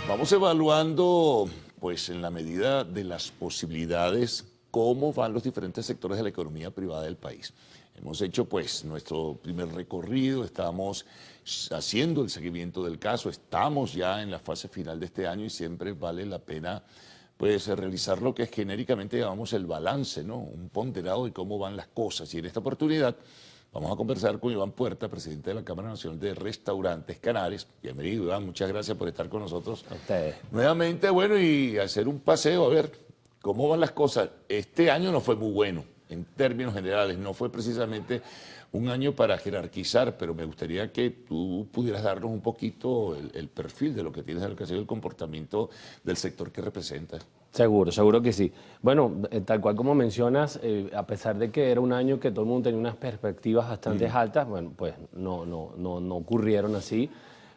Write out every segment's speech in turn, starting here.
Vamos evaluando, pues en la medida de las posibilidades, cómo van los diferentes sectores de la economía privada del país. Hemos hecho pues nuestro primer recorrido, estamos haciendo el seguimiento del caso, estamos ya en la fase final de este año y siempre vale la pena pues realizar lo que es genéricamente llamamos el balance, ¿no? Un ponderado de cómo van las cosas. Y en esta oportunidad vamos a conversar con Iván Puerta, presidente de la Cámara Nacional de Restaurantes Canarias. Bienvenido, Iván, muchas gracias por estar con nosotros. A ustedes. Nuevamente, bueno, y hacer un paseo, a ver cómo van las cosas. Este año no fue muy bueno, en términos generales, no fue precisamente un año para jerarquizar, pero me gustaría que tú pudieras darnos un poquito el perfil de lo que tienes, de lo que ha sido el comportamiento del sector que representas. Seguro que sí. Bueno, tal cual como mencionas, a pesar de que era un año que todo el mundo tenía unas perspectivas bastante altas, bueno, pues no ocurrieron así.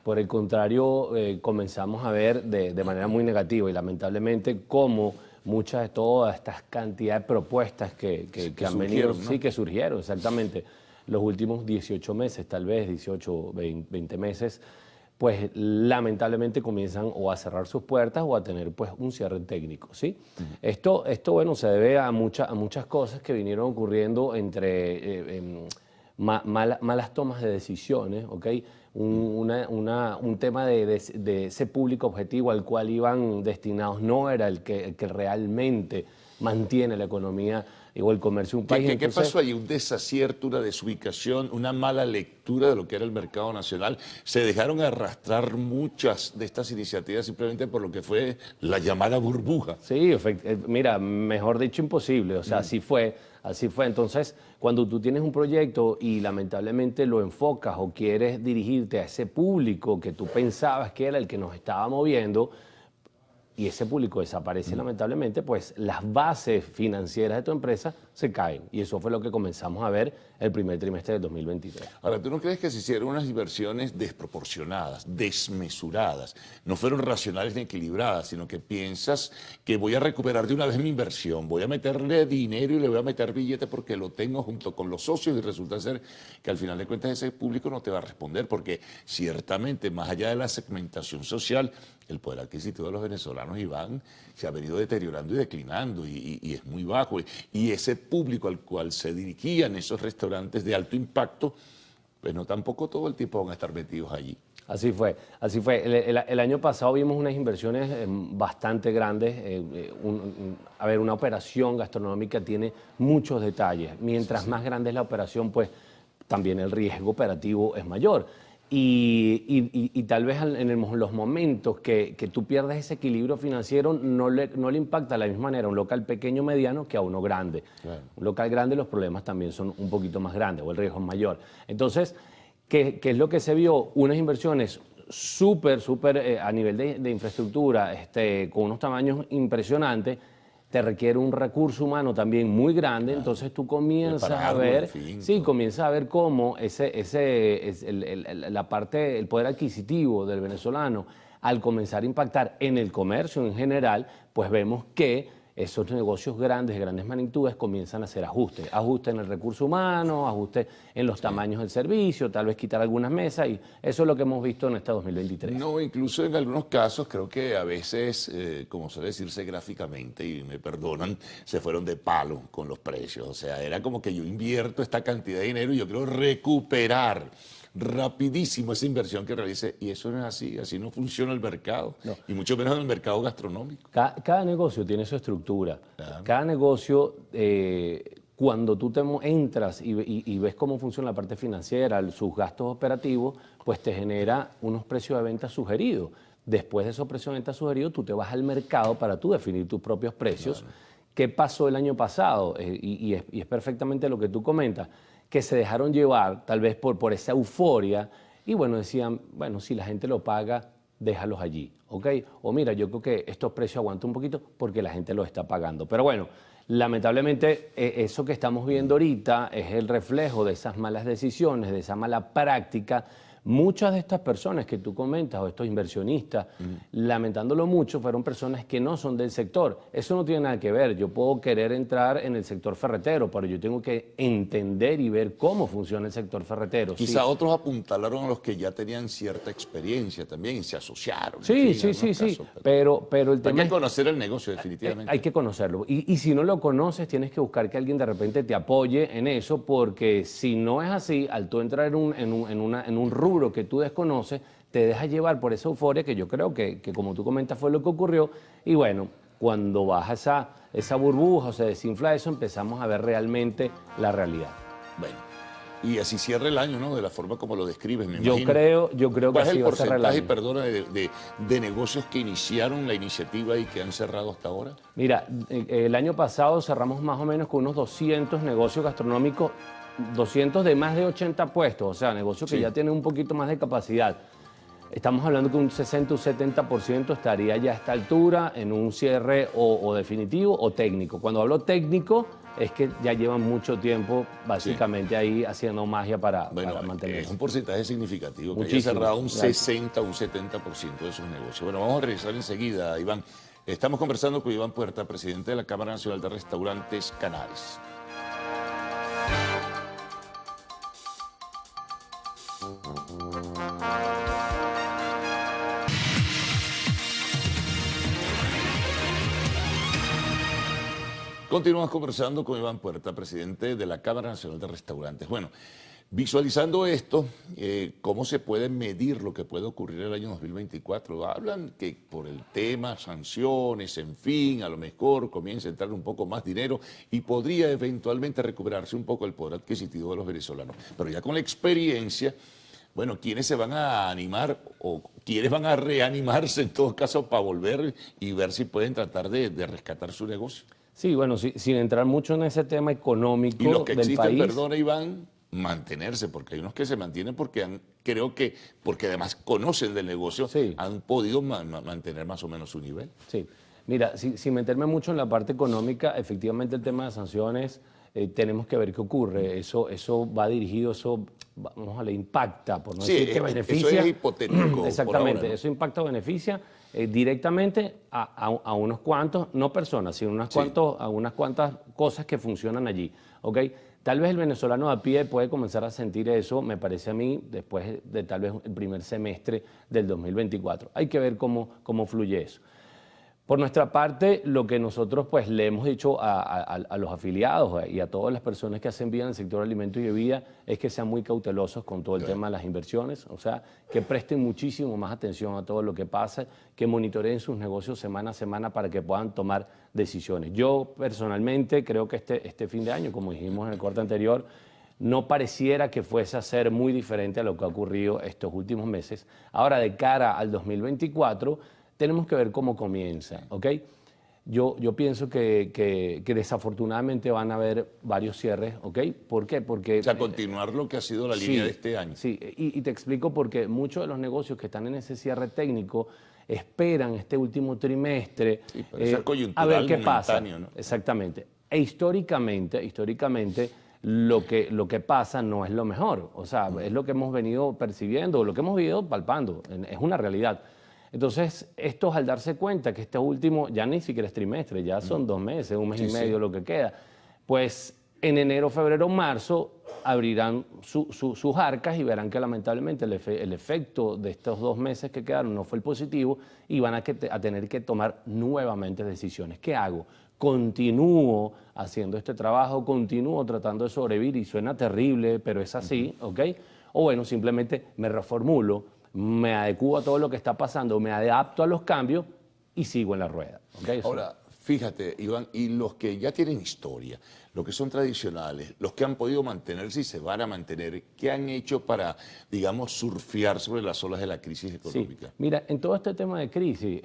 Por el contrario, comenzamos a ver de manera muy negativa y lamentablemente cómo muchas de todas estas cantidades de propuestas que han venido, surgieron, ¿no? sí, que surgieron, exactamente, los últimos 18 meses, tal vez 18, 20 meses, pues lamentablemente comienzan o a cerrar sus puertas o a tener pues un cierre técnico, ¿sí? Esto bueno, se debe a muchas cosas que vinieron ocurriendo entre malas tomas de decisiones, ¿ok? Un tema de ese público objetivo al cual iban destinados no era el que realmente mantiene la economía o el comercio de un país. ¿Qué pasó ahí? ¿Un desacierto, una desubicación, una mala lectura de lo que era el mercado nacional? ¿Se dejaron arrastrar muchas de estas iniciativas simplemente por lo que fue la llamada burbuja? Sí, mira, mejor dicho, imposible. O sea, así fue. Entonces, cuando tú tienes un proyecto y lamentablemente lo enfocas o quieres dirigirte a ese público que tú pensabas que era el que nos estaba moviendo, y ese público desaparece lamentablemente, pues las bases financieras de tu empresa se caen. Y eso fue lo que comenzamos a ver el primer trimestre del 2023. Ahora, ¿tú no crees que se hicieron unas inversiones desproporcionadas, desmesuradas? No fueron racionales ni equilibradas, sino que piensas que voy a recuperar de una vez mi inversión, voy a meterle dinero y le voy a meter billete porque lo tengo junto con los socios y resulta ser que al final de cuentas ese público no te va a responder porque ciertamente, más allá de la segmentación social, el poder adquisitivo de los venezolanos, Iván, se ha venido deteriorando y declinando y es muy bajo. Y ese público al cual se dirigían esos restaurantes de alto impacto, pues no tampoco todo el tiempo van a estar metidos allí. Así fue. El año pasado vimos unas inversiones bastante grandes. Una operación gastronómica tiene muchos detalles. Mientras más grande es la operación, pues también el riesgo operativo es mayor. Y tal vez en los momentos que tú pierdes ese equilibrio financiero no le impacta de la misma manera a un local pequeño o mediano que a uno grande. Claro. Un local grande los problemas también son un poquito más grandes o el riesgo es mayor. Entonces, ¿qué es lo que se vio? Unas inversiones súper a nivel de infraestructura, con unos tamaños impresionantes. Te requiere un recurso humano también muy grande, entonces tú comienzas a ver, comienzas a ver cómo la parte, el poder adquisitivo del venezolano, al comenzar a impactar en el comercio en general, pues vemos que esos negocios grandes, de grandes magnitudes, comienzan a hacer ajustes en el recurso humano, ajustes en los tamaños del servicio, tal vez quitar algunas mesas, y eso es lo que hemos visto en este 2023. No, incluso en algunos casos creo que a veces, como suele decirse gráficamente, y me perdonan, se fueron de palo con los precios. O sea, era como que yo invierto esta cantidad de dinero y yo quiero recuperar rapidísimo esa inversión que realice, y eso no es así no funciona el mercado, no. Y mucho menos en el mercado gastronómico. Cada negocio tiene su estructura, claro. Cada negocio, cuando tú entras y ves cómo funciona la parte financiera, sus gastos operativos, pues te genera unos precios de venta sugeridos. Después de esos precios de venta sugeridos, tú te vas al mercado para tú definir tus propios precios. Claro. ¿Qué pasó el año pasado? Y es perfectamente lo que tú comentas, que se dejaron llevar tal vez por esa euforia y bueno, decían, bueno, si la gente lo paga, déjalos allí, ¿ok? O mira, yo creo que estos precios aguantan un poquito porque la gente los está pagando. Pero bueno, lamentablemente eso que estamos viendo ahorita es el reflejo de esas malas decisiones, de esa mala práctica, Muchas de estas personas que tú comentas o estos inversionistas, lamentándolo mucho, fueron personas que no son del sector. Eso no tiene nada que ver. Yo puedo querer entrar en el sector ferretero, pero yo tengo que entender y ver cómo funciona el sector ferretero. Quizá otros apuntalaron a los que ya tenían cierta experiencia también y se asociaron. Sí, en fin, sí. casos, Pero el tema hay que conocer el negocio, definitivamente. hay que conocerlo. Y si no lo conoces, tienes que buscar que alguien de repente te apoye en eso, porque si no es así, al tú entrar en un rubro que tú desconoces, te dejas llevar por esa euforia que yo creo que como tú comentas fue lo que ocurrió. Y bueno, cuando baja esa burbuja o se desinfla eso, empezamos a ver realmente la realidad. Bueno, y así cierra el año, ¿no? De la forma como lo describes, me Yo imagino. creo que ¿Cuál es así el va a cerrar el porcentaje, año. perdona, de negocios que iniciaron la iniciativa y que han cerrado hasta ahora? Mira, el año pasado cerramos más o menos con unos 200 negocios gastronómicos, 200 de más de 80 puestos, o sea, negocios que Sí. ya tienen un poquito más de capacidad. Estamos hablando que un 60 o 70% estaría ya a esta altura en un cierre o definitivo o técnico. Cuando hablo técnico es que ya llevan mucho tiempo básicamente ahí haciendo magia para Bueno, mantenerse. es un porcentaje significativo, que haya Muchísimo. cerrado un Gracias. 60 o un 70% de sus negocios. Bueno, vamos a regresar enseguida, Iván. Estamos conversando con Iván Puerta, presidente de la Cámara Nacional de Restaurantes Canales. Continuamos conversando con Iván Puerta, presidente de la Cámara Nacional de Restaurantes. Bueno, visualizando esto, ¿cómo se puede medir lo que puede ocurrir el año 2024? Hablan que por el tema, sanciones, en fin, a lo mejor comienza a entrar un poco más dinero y podría eventualmente recuperarse un poco el poder adquisitivo de los venezolanos. Pero ya con la experiencia, bueno, ¿quiénes se van a animar o quiénes van a reanimarse en todo caso para volver y ver si pueden tratar de rescatar su negocio? Sí, bueno, sin entrar mucho en ese tema económico Y los que del existen, país. perdona Iván, mantenerse, porque hay unos que se mantienen porque porque además conocen del negocio, Sí. han podido mantener más o menos su nivel. Sí, mira, sin meterme mucho en la parte económica, efectivamente el tema de sanciones, tenemos que ver qué ocurre. Eso va dirigido, vamos a le impacta, por no Sí, decir que eso beneficia. es hipotético. por Exactamente, ahora, ¿no? eso impacta o beneficia directamente a unos cuantos, no personas, sino Sí. a unas cuantas cosas que funcionan allí, ¿ok? Tal vez el venezolano a pie puede comenzar a sentir eso, me parece a mí, después de tal vez el primer semestre del 2024. Hay que ver cómo fluye eso. Por nuestra parte, lo que nosotros pues le hemos dicho a los afiliados y a todas las personas que hacen vida en el sector de alimentos y bebida es que sean muy cautelosos con todo el tema de las inversiones, o sea, que presten muchísimo más atención a todo lo que pasa, que monitoreen sus negocios semana a semana para que puedan tomar decisiones. Yo personalmente creo que este fin de año, como dijimos en el corte anterior, no pareciera que fuese a ser muy diferente a lo que ha ocurrido estos últimos meses. Ahora, de cara al 2024, tenemos que ver cómo comienza, ¿ok? Yo pienso que desafortunadamente van a haber varios cierres, ¿ok? ¿Por qué? Porque... O sea, continuar lo que ha sido la línea de este año. Sí, y te explico porque muchos de los negocios que están en ese cierre técnico esperan este último trimestre Sí, pero eso es coyuntural, a ver qué pasa. momentáneo, ¿no? Exactamente. E históricamente lo que pasa no es lo mejor. O sea, es lo que hemos venido percibiendo, lo que hemos venido palpando. Es una realidad. Entonces, estos al darse cuenta que este último ya ni siquiera es trimestre, ya son 2 meses, un mes Sí, y medio sí. lo que queda, pues en enero, febrero, marzo abrirán sus arcas y verán que lamentablemente el efecto de estos 2 meses que quedaron no fue el positivo y van a tener que tomar nuevamente decisiones. ¿Qué hago? Continúo haciendo este trabajo, continúo tratando de sobrevivir y suena terrible, pero es así, ¿ok? O bueno, simplemente me reformulo, me adecuo a todo lo que está pasando, me adapto a los cambios y sigo en la rueda. ¿Okay? Ahora, fíjate, Iván, y los que ya tienen historia, los que son tradicionales, los que han podido mantenerse y se van a mantener, ¿qué han hecho para, digamos, surfear sobre las olas de la crisis económica? Sí. Mira, en todo este tema de crisis,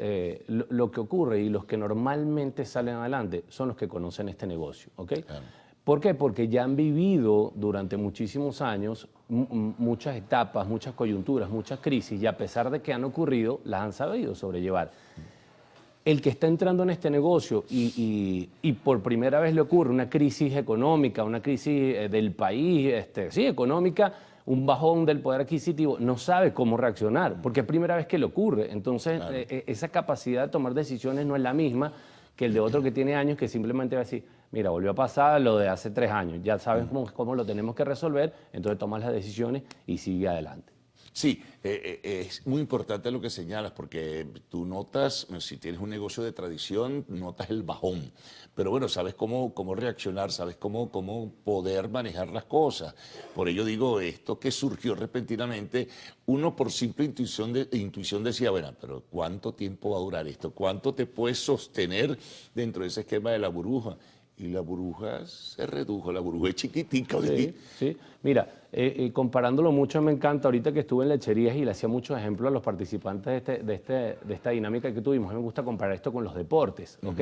lo que ocurre y los que normalmente salen adelante son los que conocen este negocio, ¿ok? Claro. ¿Por qué? Porque ya han vivido durante muchísimos años muchas etapas, muchas coyunturas, muchas crisis y a pesar de que han ocurrido, las han sabido sobrellevar. El que está entrando en este negocio y por primera vez le ocurre una crisis económica, una crisis del país, sí, económica, un bajón del poder adquisitivo, no sabe cómo reaccionar, porque es primera vez que le ocurre. Entonces, Claro. esa capacidad de tomar decisiones no es la misma que el de otro que tiene años, que simplemente va a decir, mira, volvió a pasar lo de hace 3 años, ya sabes cómo lo tenemos que resolver, entonces tomas las decisiones y sigue adelante. Sí, es muy importante lo que señalas, porque tú notas, si tienes un negocio de tradición, notas el bajón. Pero bueno, sabes cómo reaccionar, sabes cómo poder manejar las cosas. Por ello digo, esto que surgió repentinamente, uno por simple intuición decía, bueno, pero ¿cuánto tiempo va a durar esto? ¿Cuánto te puedes sostener dentro de ese esquema de la burbuja? Y la burbuja se redujo, la burbuja es chiquitica. Sí, sí. Mira, comparándolo mucho, me encanta, ahorita que estuve en lecherías y le hacía muchos ejemplos a los participantes de esta dinámica que tuvimos, a mí me gusta comparar esto con los deportes, ¿ok?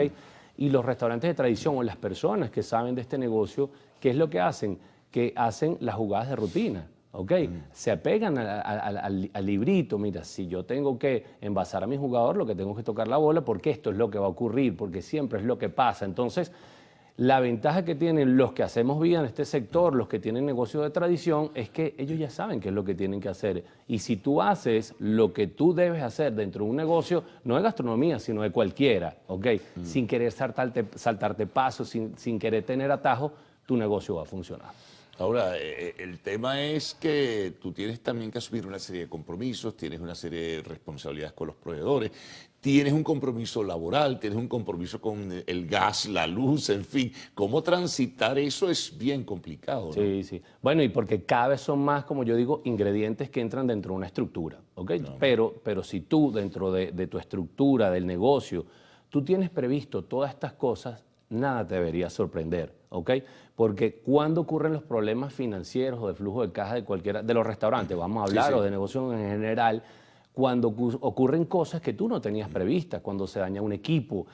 Y los restaurantes de tradición o las personas que saben de este negocio, ¿qué es lo que hacen? Que hacen las jugadas de rutina. ¿Ok? Se apegan al librito, mira, si yo tengo que envasar a mi jugador, lo que tengo que tocar la bola, porque esto es lo que va a ocurrir, porque siempre es lo que pasa. Entonces, la ventaja que tienen los que hacemos vida en este sector, los que tienen negocios de tradición, es que ellos ya saben qué es lo que tienen que hacer. Y si tú haces lo que tú debes hacer dentro de un negocio, no de gastronomía, sino de cualquiera, ¿ok? Sin querer saltarte pasos, sin querer tener atajos, tu negocio va a funcionar. Ahora, el tema es que tú tienes también que asumir una serie de compromisos, tienes una serie de responsabilidades con los proveedores, tienes un compromiso laboral, tienes un compromiso con el gas, la luz, en fin. ¿Cómo transitar eso es bien complicado, ¿no? Sí, sí. Bueno, y porque cada vez son más, como yo digo, ingredientes que entran dentro de una estructura, ¿ok? No. Pero si tú, dentro de tu estructura, del negocio, tú tienes previsto todas estas cosas, nada te debería sorprender, ¿ok? Porque cuando ocurren los problemas financieros o de flujo de caja de cualquiera, de los restaurantes, vamos a hablar, Sí, sí. o de negocios en general, cuando ocurren cosas que tú no tenías previstas, cuando se daña un equipo,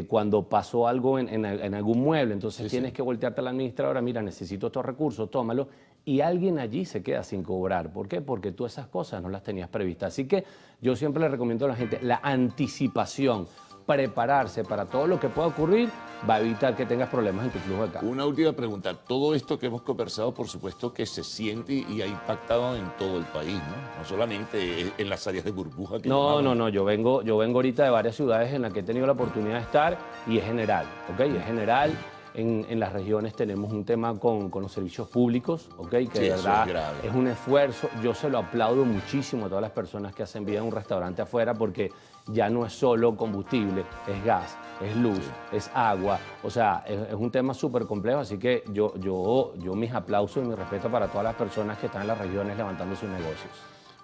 cuando pasó algo en algún mueble, entonces tienes que voltearte a la administradora, mira, necesito estos recursos, tómalo, y alguien allí se queda sin cobrar. ¿Por qué? Porque tú esas cosas no las tenías previstas. Así que yo siempre le recomiendo a la gente la anticipación, prepararse para todo lo que pueda ocurrir, va a evitar que tengas problemas en tu flujo de caja. Una última pregunta. Todo esto que hemos conversado, por supuesto que se siente y ha impactado en todo el país, ¿no? No solamente en las áreas de burbuja que No, llamamos. no, no, yo vengo ahorita de varias ciudades en las que he tenido la oportunidad de estar y es general, ¿ok? Es general. En las regiones tenemos un tema con los servicios públicos, ¿ok? Que Sí, de eso es verdad grave. es un esfuerzo. Yo se lo aplaudo muchísimo a todas las personas que hacen vida en un restaurante afuera porque ya no es solo combustible, es gas, es luz, es agua. O sea, es un tema súper complejo, así que yo mis aplausos y mi respeto para todas las personas que están en las regiones levantando sus negocios.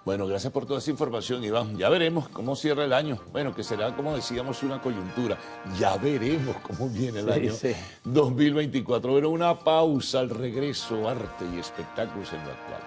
Bueno, gracias por toda esa información, Iván. Ya veremos cómo cierra el año. Bueno, que será, como decíamos, una coyuntura. Ya veremos cómo viene el año Sí. 2024. Bueno, una pausa al regreso, arte y espectáculos en lo actual.